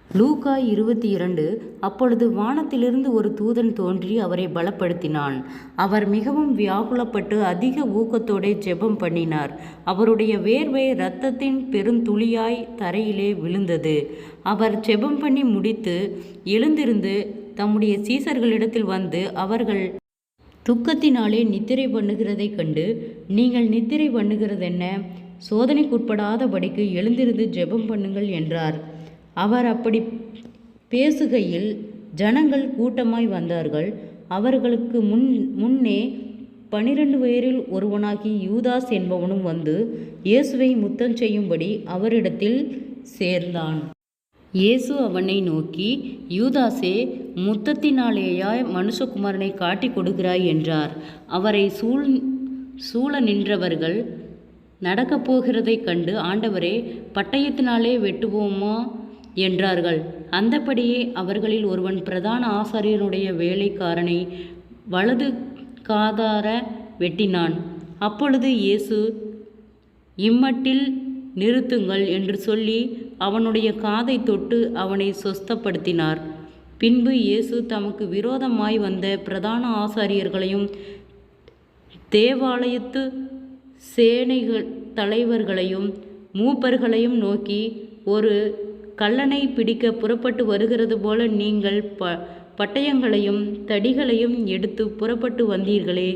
லூக்கா 22. அப்பொழுது வானத்திலிருந்து ஒரு தூதன் தோன்றி அவரை பலப்படுத்தினான். அவர் மிகவும் வியாகுலப்பட்டு அதிக ஊக்கத்தோடே ஜெபம் பண்ணினார். அவருடைய வேர்வை இரத்தத்தின் பெருந்துளியாய் தரையிலே விழுந்தது. அவர் ஜெபம் பண்ணி முடித்து எழுந்திருந்து தம்முடைய சீசர்களிடத்தில் வந்து, அவர்கள் துக்கத்தினாலே நித்திரை பண்ணுகிறதைக் கண்டு, நீங்கள் நித்திரை பண்ணுகிறதென்ன? சோதனைக்குட்படாதபடிக்கு எழுந்திருந்து ஜெபம் பண்ணுங்கள் என்றார். அவர் அப்படி பேசுகையில் ஜனங்கள் கூட்டமாய் வந்தார்கள். அவர்களுக்கு முன்னே 12 பேரில் ஒருவனாகி யூதாஸ் என்பவனும் வந்து இயேசுவை முத்தம் செய்யும்படி அவரிடத்தில் சேர்ந்தான். இயேசு அவனை நோக்கி, யூதாசே, முத்தத்தினாலேயா மனுஷகுமாரனை காட்டிக் கொடுக்கிறாய் என்றார். அவரை சூழ நின்றவர்கள் நடக்கப் போகிறதைக் கண்டு, ஆண்டவரே, பட்டயத்தினாலே வெட்டுவோமா என்றார்கள். அந்தபடியே அவர்களில் ஒருவன் பிரதான ஆசாரியனுடைய வேலைக்காரனை வலது காதார வெட்டினான். அப்பொழுது இயேசு, இம்மட்டில் நிறுத்துங்கள் என்று சொல்லி அவனுடைய காதை தொட்டு அவனை சொஸ்தப்படுத்தினார். பின்பு இயேசு தமக்கு விரோதமாய் வந்த பிரதான ஆசாரியர்களையும் தேவாலயத்து சேனைகள் தலைவர்களையும் மூப்பர்களையும் நோக்கி, ஒரு கள்ளனை பிடிக்க புறப்பட்டு வருகிறது போல நீங்கள் பட்டயங்களையும் தடிகளையும் எடுத்து புறப்பட்டு வந்தீர்களே.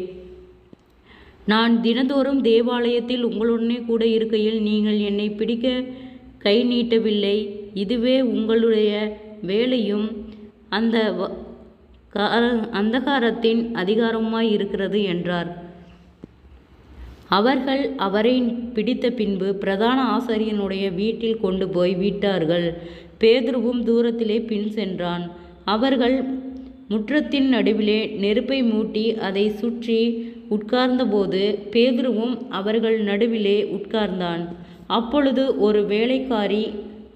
நான் தினந்தோறும் தேவாலயத்தில் உங்களுடனே கூட இருக்கையில் நீங்கள் என்னை பிடிக்க கை நீட்டவில்லை. இதுவே உங்களுடைய வேலையும் அந்தகாரத்தின் அதிகாரமாய் இருக்கிறது என்றார். அவர்கள் அவரை பிடித்த பின்பு பிரதான ஆசாரியனுடைய வீட்டில் கொண்டு போய் விட்டார்கள். பேதுருவும் தூரத்திலே பின் சென்றான். அவர்கள் முற்றத்தின் நடுவிலே நெருப்பை மூட்டி அதை சுற்றி உட்கார்ந்தபோது பேதுருவும் அவர்கள் நடுவிலே உட்கார்ந்தான். அப்பொழுது ஒரு வேலைக்காரி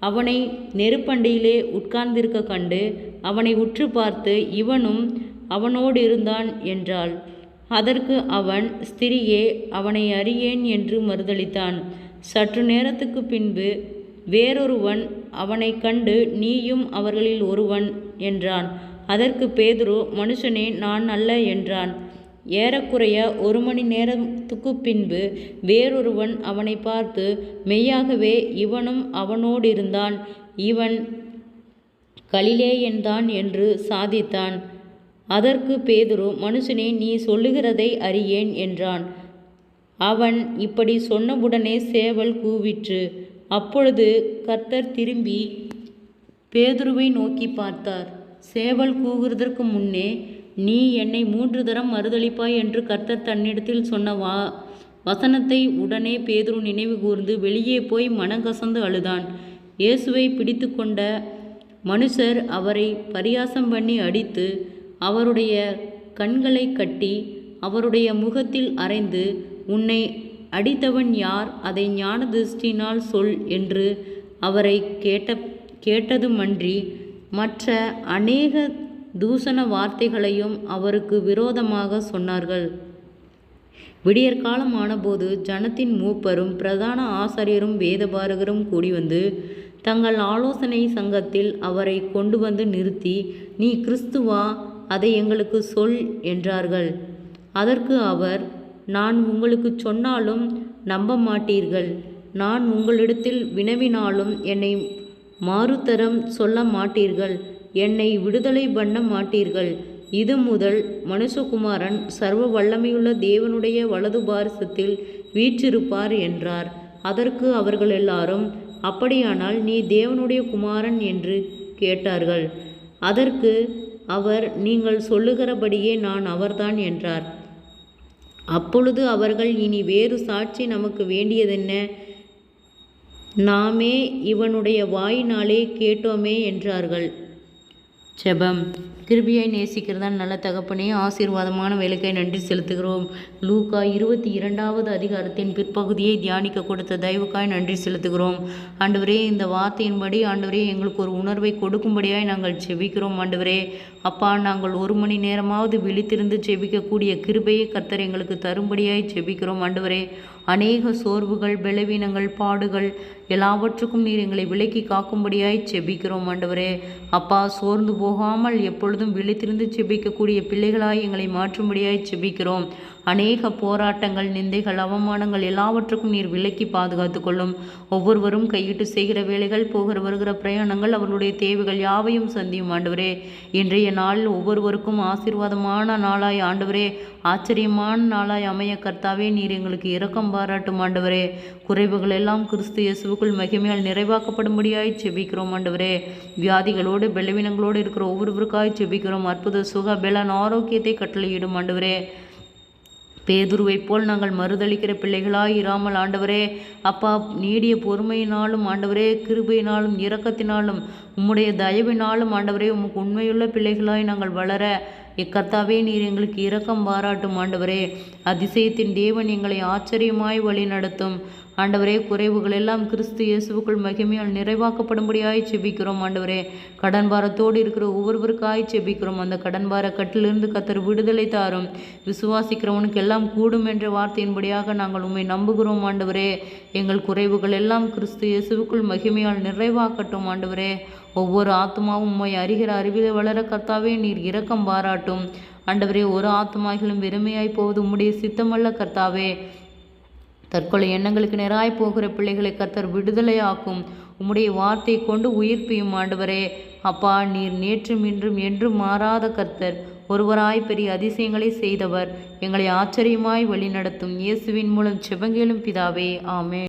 அவனை நெருப்பண்டியிலே உட்கார்ந்திருக்க கண்டு அவனை உற்று பார்த்து, இவனும் அவனோடு இருந்தான் என்றாள். அதற்கு அவன், ஸ்திரியே, அவனை அறியேன் என்று மறுதலித்தான். சற்று நேரத்துக்கு பின்பு வேறொருவன் அவனை கண்டு, நீயும் அவர்களில் ஒருவன் என்றான். அதற்கு பேதுரு, மனுஷனே, நான் அல்ல என்றான். ஏறக்குறைய 1 மணி நேரத்துக்கு பின்பு வேறொருவன் அவனை பார்த்து, மெய்யாகவே இவனும் அவனோடிருந்தான், இவன் கலிலேயன்தான் என்று சாதித்தான். அதற்கு பேதுரு, மனுஷனே, நீ சொல்லுகிறதை அறியேன் என்றான். அவன் இப்படி சொன்னவுடனே சேவல் கூவிற்று. அப்பொழுது கர்த்தர் திரும்பி பேதுருவை நோக்கி பார்த்தார். சேவல் கூவுகிறதற்கு முன்னே, நீ என்னை 3 தரம் மறுதலிப்பாய் என்று கர்த்தர் தன்னிடத்தில் சொன்ன வசனத்தை உடனே பேதுரு நினைவு கூர்ந்து வெளியே போய் மனங்கசந்து அழுதான். இயேசுவை பிடித்து கொண்ட மனுஷர் அவரை பரியாசம் பண்ணி அடித்து அவருடைய கண்களை கட்டி அவருடைய முகத்தில் அறைந்து, உன்னை அடித்தவன் யார்? அதை ஞான திருஷ்டினால் சொல் என்று அவரை கேட்டதுமன்றி மற்ற அநேக தூஷண வார்த்தைகளையும் அவருக்கு விரோதமாக சொன்னார்கள். விடியற்காலம் ஆனபோது ஜனத்தின் மூப்பரும் பிரதான ஆசாரியரும் வேதபாரகரும் கூடி வந்து தங்கள் ஆலோசனை சங்கத்தில் அவரை கொண்டு வந்து நிறுத்தி, நீ கிறிஸ்துவா? அதை எங்களுக்கு சொல் என்றார்கள். அதற்கு அவர், நான் உங்களுக்கு சொன்னாலும் நம்ப மாட்டீர்கள். நான் உங்களிடத்தில் வினவினாலும் என்னை மாறுதரம் சொல்ல மாட்டீர்கள். என்னை விடுதலை பண்ண மாட்டீர்கள். இது முதல் மனுஷகுமாரன் சர்வ வல்லமையுள்ள தேவனுடைய வலது பாரிசத்தில் வீற்றிருப்பார் என்றார். அதற்கு அவர்கள் எல்லாரும், அப்படியானால் நீ தேவனுடைய குமாரன் என்று கேட்டார்கள். அதற்கு அவர், நீங்கள் சொல்லுகிறபடியே நான் அவர்தான் என்றார். அப்பொழுது அவர்கள், இனி வேறு சாட்சி நமக்கு வேண்டியதென்ன? நாமே இவனுடைய வாயினாலே கேட்டோமே என்றார்கள். ஜெபம். கிருபையாய் நேசிக்கிறதான் நல்ல தகப்பனே, ஆசீர்வாதமான வேலைக்காய் நன்றி செலுத்துகிறோம். லூக்கா 22வது அதிகாரத்தின் பிற்பகுதியை தியானிக்க கொடுத்த தயவுக்காய் நன்றி செலுத்துகிறோம். ஆண்டவரே, இந்த வார்த்தையின்படி ஆண்டவரே எங்களுக்கு ஒரு உணர்வை கொடுக்கும்படியாய் நாங்கள் செபிக்கிறோம். ஆண்டவரே அப்பா, நாங்கள் 1 மணி நேரமாவது விழித்திருந்து செபிக்கக்கூடிய கிருபையை கர்த்தர் எங்களுக்கு தரும்படியாய் செபிக்கிறோம். ஆண்டவரே அநேக சோர்வுகள், பலவீனங்கள், பாடுகள் எல்லாவற்றுக்கும் நீர் எங்களை விலக்கி காக்கும்படியாய் செபிக்கிறோம் ஆண்டவரே. அப்பா, சோர்ந்து போகாமல் எப்பொழுதும் விழித்திருந்து செபிக்கக்கூடிய பிள்ளைகளாய் எங்களை மாற்றும்படியாய் செபிக்கிறோம். அநேக போராட்டங்கள், நிந்தைகள், அவமானங்கள் எல்லாவற்றுக்கும் நீர் விலக்கி பாதுகாத்து கொள்ளும். ஒவ்வொருவரும் கையிட்டு செய்கிற வேலைகள், போகிற வருகிற பிரயாணங்கள், அவர்களுடைய தேவைகள் யாவையும் சந்தியும் ஆண்டவரே. இன்றைய நாளில் ஒவ்வொருவருக்கும் ஆசீர்வாதமான நாளாய் ஆண்டவரே, ஆச்சரியமான நாளாய் அமைய கர்த்தாவே நீர் எங்களுக்கு இரக்கம் பாராட்டும் ஆண்டவரே. குறைவுகள் எல்லாம் கிறிஸ்து இயேசுவுக்குள் மகிமையால் நிறைவாக்கப்படும்படியாய் செபிக்கிறோம் ஆண்டவரே. வியாதிகளோடு பலவீனங்களோடு இருக்கிற ஒவ்வொருவருக்காய் செபிக்கிறோம். அற்புத சுக பலன் ஆரோக்கியத்தை கட்டளையிடும் ஆண்டவரே. பேதுருவை போல் நாங்கள் மறுதளிக்கிற பிள்ளைகளாய் இராமல் ஆண்டவரே, அப்பா, நீடிய பொறுமையினாலும் ஆண்டவரே, கிருபையினாலும் இரக்கத்தினாலும் உம்முடைய தயவினாலும் ஆண்டவரே, உமக்கு உண்மையுள்ள பிள்ளைகளாய் நாங்கள் வளர கர்த்தாவே நீர் எங்களுக்கு இரக்கம் பாராட்டும் ஆண்டவரே. அதிசயத்தின் தேவன் எங்களை ஆச்சரியமாய் வழி நடத்தும் ஆண்டவரே. குறைவுகள் எல்லாம் கிறிஸ்து இயேசுவுக்குள் மகிமையால் நிறைவாக்கப்படும்படியாய் செபிக்கிறோம் ஆண்டவரே. கடன் பாரத்தோடு இருக்கிற ஒவ்வொருவருக்காய் செபிக்கிறோம். அந்த கடன் பார கட்டிலிருந்து கர்த்தர் விடுதலை தாரும். விசுவாசிக்கிறவனுக்கு எல்லாம் கூடும் என்ற வார்த்தையின்படியாக நாங்கள் உம்மை நம்புகிறோம் ஆண்டவரே. எங்கள் குறைவுகள் எல்லாம் கிறிஸ்து இயேசுவுக்குள் மகிமையால் நிறைவாக்கட்டும் ஆண்டவரே. ஒவ்வொரு ஆத்மாவும் உம்மை அறிகிற அறிவிலே வளர கர்த்தாவே நீர் இரக்கம் பாராட்டும் ஆண்டவரே. ஒரு ஆத்மாக்களும் வெறுமையாய் போவது உம்முடைய சித்தமல்ல கர்த்தாவே. தற்கொலை எண்ணங்களுக்கு நேராய் போகிற பிள்ளைகளை கர்த்தர் விடுதலையாக்கும். உம்முடைய வார்த்தையை கொண்டு உயிர்ப்பியும் ஆண்டவரே. அப்பா, நீர் நேற்றும் இன்றும் என்றும் மாறாத கர்த்தர். ஒருவராய் பெரிய அதிசயங்களை செய்தவர். எங்களை ஆச்சரியமாய் வழிநடத்தும். இயேசுவின் மூலம் செபங்கேளும் பிதாவே, ஆமென்.